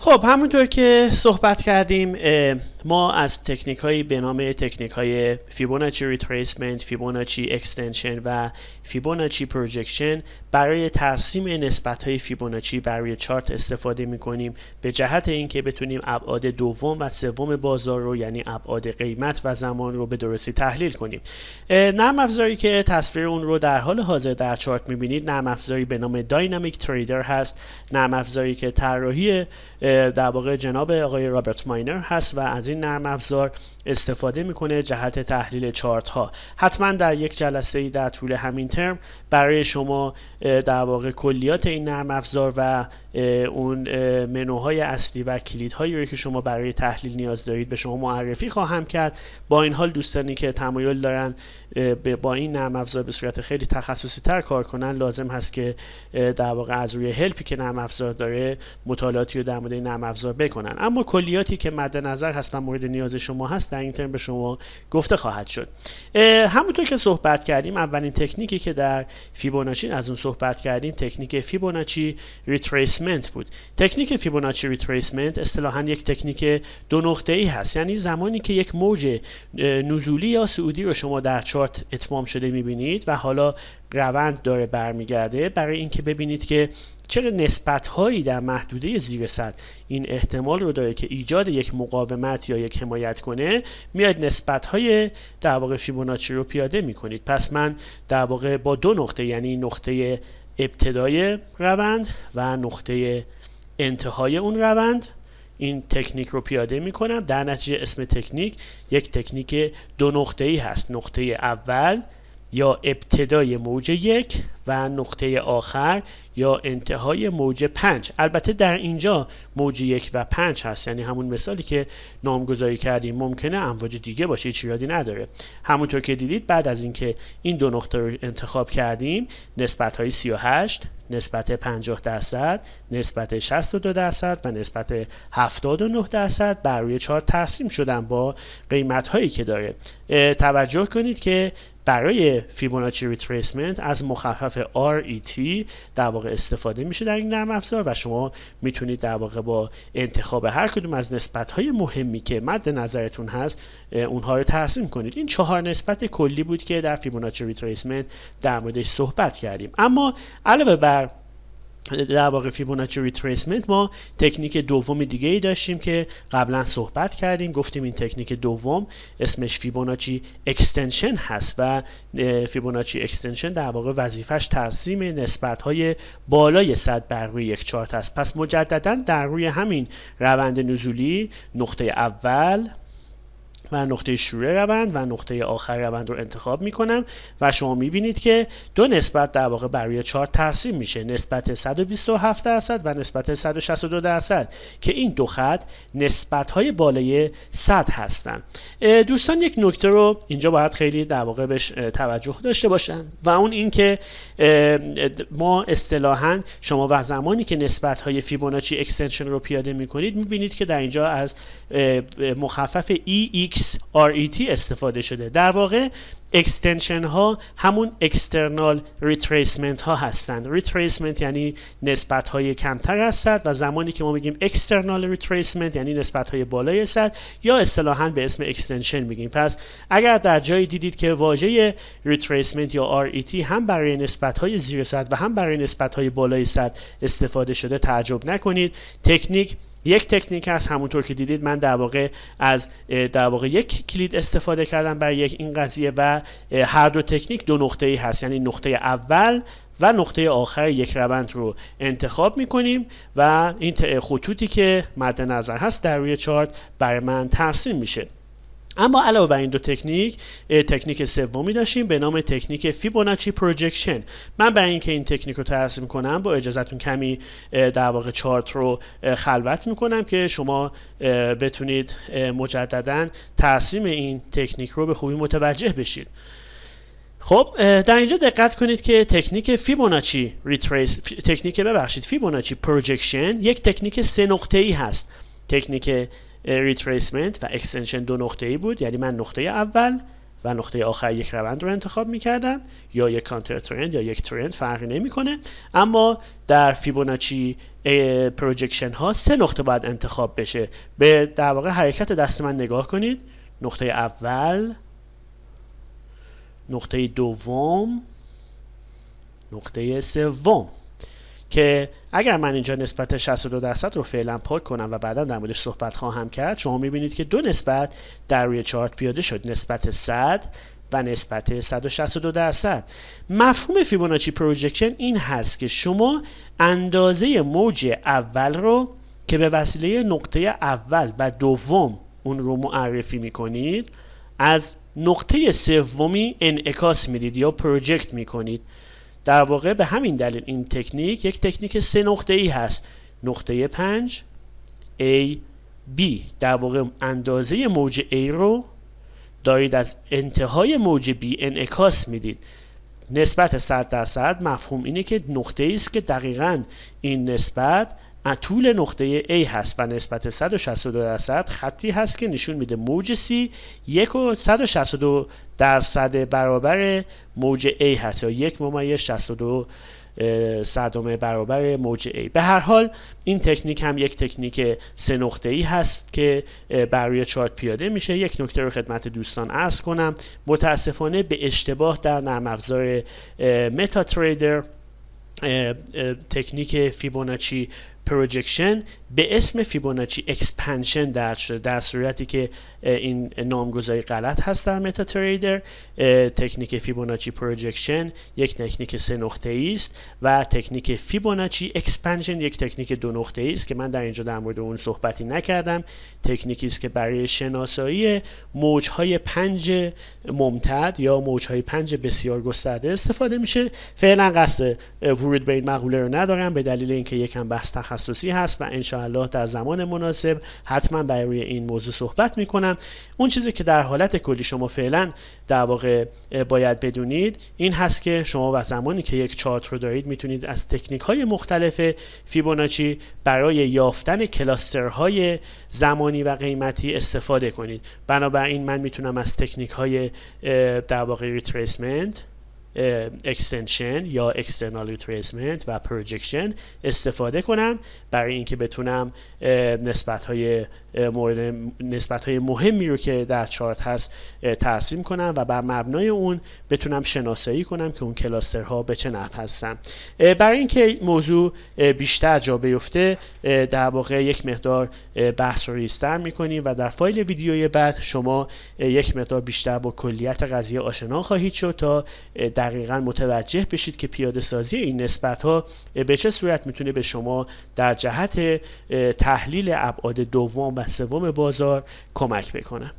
خب همونطور که صحبت کردیم ما از تکنیک هایی به نام تکنیک های فیبوناچی ریتریسمنت، فیبوناچی اکستنشن و فیبوناچی پروجکشن برای ترسیم نسبت های فیبوناچی برای چارت استفاده می کنیم به جهت اینکه بتونیم ابعاد دوم و سوم بازار رو، یعنی ابعاد قیمت و زمان رو به درستی تحلیل کنیم. نرم افزاری که تصویر اون رو در حال حاضر در چارت می بینید نرم افزاری به نام داینامیک تریدر هست. نرم افزاری که طراحی در واقع جناب آقای رابرت ماینر هست و از این نرم افزار استفاده میکنه جهت تحلیل چارت ها. حتما در یک جلسه در طول همین ترم برای شما در واقع کلیات این نرم افزار و اون منوهای اصلی و کلیدهایی رو که شما برای تحلیل نیاز دارید به شما معرفی خواهم کرد. با این حال دوستانی که تمایل دارن با این نرم افزار به صورت خیلی تخصصی تر کار کنن لازم هست که در واقع از روی هلپی که نرم افزار داره مطالعاتی رو در مورد نرم افزار بکنن. اما کلیاتی که مد نظر هست و مورد نیاز شما هست در این ترم به شما گفته خواهد شد. همونطور که صحبت کردیم اولین تکنیکی که در فیبوناچی از اون صحبت کردیم تکنیک فیبوناچی ریتریسمنت بود. تکنیک فیبوناچی ریتریسمنت اصطلاحاً یک تکنیک دو نقطه‌ای هست، یعنی زمانی که یک موج نزولی یا صعودی رو شما در چارت اتمام شده می‌بینید و حالا روند داره برمیگرده، برای اینکه ببینید که چه نسبت‌هایی در محدوده زیر سطح این احتمال رو داره که ایجاد یک مقاومت یا یک حمایت کنه، میاد نسبت‌های در واقع فیبوناچی رو پیاده می‌کنید. پس من در واقع با دو نقطه، یعنی نقطه ابتدای روند و نقطه انتهای اون روند، این تکنیک رو پیاده می‌کنم. در نتیجه اسم تکنیک یک تکنیک دو نقطه‌ای هست. نقطه اول یا ابتدای موج 1 و نقطه آخر یا انتهای موج 5. البته در اینجا موج 1 و 5 هست، یعنی همون مثالی که نامگذاری کردیم ممکنه امواج دیگه باشه، هیچ ایرادی نداره. همونطور که دیدید بعد از اینکه این دو نقطه رو انتخاب کردیم نسبت های 38، نسبت 50%، نسبت 62% و نسبت 79% بر روی چارت ترسیم شدن با قیمت هایی که داره. توجه کنید که برای فیبوناچی ریتریسمنت از مخفف RET در واقع استفاده میشه در این نرم افزار و شما میتونید در واقع با انتخاب هر کدوم از نسبت‌های مهمی که مد نظرتون هست اونها رو ترسیم کنید. این 4 نسبت کلی بود که در فیبوناچی ریتریسمنت در موردش صحبت کردیم. اما علاوه بر در واقع فیبوناچی ریتریسمنت ما تکنیک دوم دیگه ای داشتیم که قبلا صحبت کردیم. گفتیم این تکنیک دوم اسمش فیبوناچی اکستنشن هست و فیبوناچی اکستنشن در واقع وظیفش ترسیم نسبت‌های بالای 100 بر روی یک چارت است. پس مجددا در روی همین روند نزولی نقطه اول و نقطه شروع روند و نقطه آخر روند رو انتخاب میکنم و شما میبینید که دو نسبت در واقع بر روی چارت ترسیم میشه، نسبت 127% و نسبت 162% که این دو خط نسبت‌های بالای 100 هستن. دوستان یک نکته رو اینجا باید خیلی در واقع بهش توجه داشته باشن و اون این که ما اصطلاحاً شما و زمانی که نسبت‌های فیبوناچی اکستنشن رو پیاده میکنید میبینید که در اینجا از مخفف EXRET استفاده شده. در واقع اکستنشن ها همون اکسترنال ریتریسمنت ها هستند. ریتریسمنت یعنی نسبت های کمتر از 100 و زمانی که ما میگیم اکسترنال ریتریسمنت یعنی نسبت های بالای 100 یا اصطلاحاً به اسم اکستنشن میگیم. پس اگر در جایی دیدید که واژه ریتریسمنت یا RET هم برای نسبت های زیر 100 و هم برای نسبت های بالای 100 استفاده شده تعجب نکنید. یک تکنیک هست. همونطور که دیدید من در واقع از در واقع یک کلید استفاده کردم برای این قضیه و هر دو تکنیک دو نقطه‌ای هست، یعنی نقطه اول و نقطه آخر یک روند رو انتخاب میکنیم و این خطوطی که مد نظر هست در روی چارت برای من ترسیم میشه. اما علاوه بر این دو تکنیک سومی داشتیم به نام تکنیک فیبوناچی پروجکشن. من برای اینکه این تکنیک رو ترسیم کنم با اجازهتون کمی در واقع چارت رو خلوت میکنم که شما بتونید مجددا ترسیم این تکنیک رو به خوبی متوجه بشید. خب در اینجا دقت کنید که تکنیک فیبوناچی پروجکشن یک تکنیک 3 نقطه‌ای هست. تکنیک ریتریسمنت و اکستنشن دو نقطه‌ای بود، یعنی من نقطه اول و نقطه آخر یک روند رو انتخاب میکردم، یا یک کانتر ترند یا یک ترند، فرقی نمیکنه. اما در فیبوناچی پروجکشن ها 3 نقطه باید انتخاب بشه. به در واقع حرکت دست من نگاه کنید. نقطه اول، نقطه دوم، نقطه سوم، که اگر من اینجا نسبت 62% رو فعلا پاک کنم و بعدا در موردش صحبت خواهم کرد، شما میبینید که 2 نسبت در روی چارت پیاده شد، نسبت 100 و نسبت 162%. مفهوم فیبوناچی پروجکشن این هست که شما اندازه موج اول رو که به وسیله نقطه اول و دوم اون رو معرفی میکنید، از نقطه سومی انعکاس میدید یا پروجکت میکنید. در واقع به همین دلیل این تکنیک یک تکنیک 3 نقطه ای هست. نقطه 5 A B، در واقع اندازه موج A رو دارید از انتهای موج B انعکاس میدید. نسبت 100% مفهوم اینه که نقطه ای است که دقیقاً این نسبت طول نقطه A هست و نسبت 162% خطی هست که نشون میده موج C 162% برابر موج A هست، یا 1.62 برابر موج A. به هر حال این تکنیک هم یک تکنیک 3 نقطه ای هست که بر روی چارت پیاده میشه. یک نکته رو خدمت دوستان عرض کنم، متاسفانه به اشتباه در نرم افزار متا تریدر تکنیک فیبوناچی پروجکشن به اسم فیبوناچی اکسپنشن درج شده، در صورتی که این نامگذاری غلط هست در متا تریدر. تکنیک فیبوناچی پروجکشن یک تکنیک 3 نقطه ای است و تکنیک فیبوناچی اکسپنشن یک تکنیک 2 نقطه ای است که من در اینجا در مورد اون صحبتی نکردم. تکنیکی است که برای شناسایی موج‌های 5 ممتد یا موج‌های 5 بسیار گسترده استفاده میشه. فعلا قصد ورود به این مقوله رو ندارم به دلیل اینکه یکم بحث تخصصی هست و ان شاء الله در زمان مناسب حتما برای این موضوع صحبت میکنم. اون چیزی که در حالت کلی شما فعلا در واقع باید بدونید این هست که شما و زمانی که یک چارت رو دارید میتونید از تکنیک های مختلف فیبوناچی برای یافتن کلاسترهای زمانی و قیمتی استفاده کنید. بنابراین من میتونم از تکنیک های در واقع ریتریسمنت، اکستنشن یا اکسترنال ریتریسمنت و پروجکشن استفاده کنم برای اینکه بتونم نسبت های مهمی رو که در چارت هست ترسیم کنم و بر مبنای اون بتونم شناسایی کنم که اون کلاسترها به چه نحو هستن. برای اینکه موضوع بیشتر جا بیفته در واقع یک مقدار بحث رو ریزتر میکنیم و در فایل ویدیوی بعد شما یک مقدار بیشتر با کلیت قضیه آشنا خواهید شد تا دقیقاً متوجه بشید که پیاده سازی این نسبت ها به چه صورت میتونه به شما در جهت تحلیل ابعاد دوم و سوم بازار کمک بکنه.